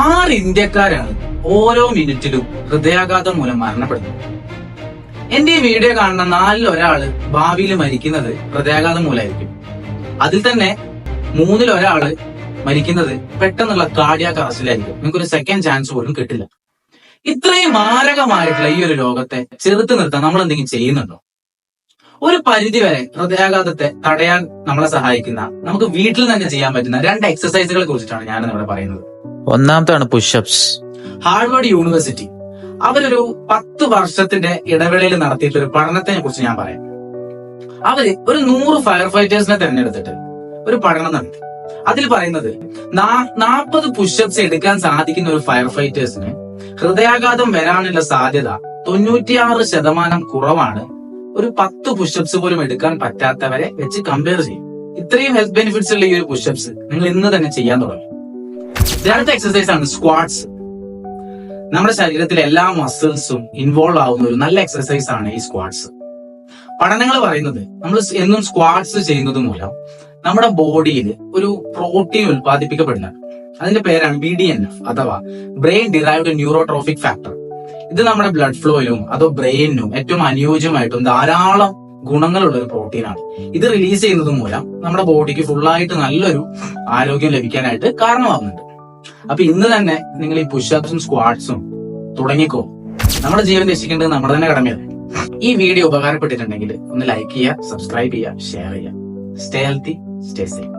6 ഇന്ത്യക്കാരാണ് ഓരോ മിനിറ്റിലും ഹൃദയാഘാതം മൂലം മരണപ്പെടുന്നത്. എന്റെ ഈ വീഡിയോ കാണുന്ന 4-ൽ ഒരാള് ഭാവിയിൽ മരിക്കുന്നത് ഹൃദയാഘാതം മൂലമായിരിക്കും. അതിൽ തന്നെ 3-ൽ ഒരാള് മരിക്കുന്നത് പെട്ടെന്നുള്ള കാർഡിയാക് അറസ്റ്റിലായിരിക്കും. നിങ്ങൾക്കൊരു സെക്കൻഡ് ചാൻസ് പോലും കിട്ടില്ല. ഇത്രയും മാരകമായിട്ടുള്ള ഈ ഒരു രോഗത്തെ ചെറുത്ത് നിർത്താൻ നമ്മൾ എന്തെങ്കിലും ചെയ്യുന്നുണ്ടോ? ഒരു പരിധിവരെ ഹൃദയാഘാതത്തെ തടയാൻ നമ്മളെ സഹായിക്കുന്ന, നമുക്ക് വീട്ടിൽ തന്നെ ചെയ്യാൻ പറ്റുന്ന 2 എക്സസൈസുകളെ കുറിച്ചിട്ടാണ് ഞാൻ ഇവിടെ പറയുന്നത്. ഒന്നാമത്താണ് പുഷപ്സ്. ഹാർവാർഡ് യൂണിവേഴ്സിറ്റി അവരൊരു 10 വർഷത്തിന്റെ ഇടവേളയിൽ നടത്തിയിട്ടുള്ള ഒരു പഠനത്തിനെ കുറിച്ച് ഞാൻ പറയാം. അവര് ഒരു 100 ഫയർ ഫൈറ്റേഴ്സിനെ തെരഞ്ഞെടുത്തിട്ട് ഒരു പഠനം നടത്തി. അതിൽ പറയുന്നത് 40 പുഷപ്സ് എടുക്കാൻ സാധിക്കുന്ന ഒരു ഫയർ ഫൈറ്റേഴ്സിന് ഹൃദയാഘാതം വരാനുള്ള സാധ്യത 96% കുറവാണ് ഒരു 10 പുഷപ്സ് പോലും എടുക്കാൻ പറ്റാത്തവരെ വെച്ച് കമ്പയർ ചെയ്യും. ഇത്രയും ഹെൽത്ത് ബെനിഫിറ്റ്സ് ഉള്ള ഈ ഒരു പുഷപ്സ് നിങ്ങൾ ഇന്ന് തന്നെ ചെയ്യാൻ തുടങ്ങി. അടുത്ത എക്സസൈസ് ആണ് സ്ക്വാട്സ്. നമ്മുടെ ശരീരത്തിലെ എല്ലാ മസിൽസും ഇൻവോൾവ് ആവുന്ന ഒരു നല്ല എക്സസൈസ് ആണ് ഈ സ്ക്വാട്സ്. പഠനങ്ങൾ പറയുന്നത് നമ്മൾ എന്നും സ്ക്വാട്സ് ചെയ്യുന്നത് മൂലം നമ്മുടെ ബോഡിയിൽ ഒരു പ്രോട്ടീൻ ഉൽപ്പാദിപ്പിക്കപ്പെടുന്നുണ്ട്. അതിന്റെ പേരാണ് BDNF അഥവാ ബ്രെയിൻ ഡിറൈവ്ഡ് ന്യൂറോട്രോഫിക് ഫാക്ടർ. ഇത് നമ്മുടെ ബ്ലഡ് ഫ്ലോയിലും അതോ ബ്രെയിനിനും ഏറ്റവും അനുയോജ്യമായിട്ടും ധാരാളം ഗുണങ്ങളുള്ള ഒരു പ്രോട്ടീനാണ്. ഇത് റിലീസ് ചെയ്യുന്നത് മൂലം നമ്മുടെ ബോഡിക്ക് ഫുള്ളായിട്ട് നല്ലൊരു ആരോഗ്യം ലഭിക്കാനായിട്ട് കാരണമാകുന്നുണ്ട്. അപ്പൊ ഇന്ന് തന്നെ നിങ്ങൾ ഈ പുഷപ്സും സ്ക്വാട്സും തുടങ്ങിക്കോ. നമ്മുടെ ജീവൻ രക്ഷിക്കേണ്ടത് നമ്മുടെ തന്നെ കടമയാണ്. ഈ വീഡിയോ ഉപകാരപ്പെട്ടിട്ടുണ്ടെങ്കിൽ ഒന്ന് ലൈക്ക് ചെയ്യുക, സബ്സ്ക്രൈബ് ചെയ്യുക, ഷെയർ ചെയ്യുക. Stay healthy, stay safe.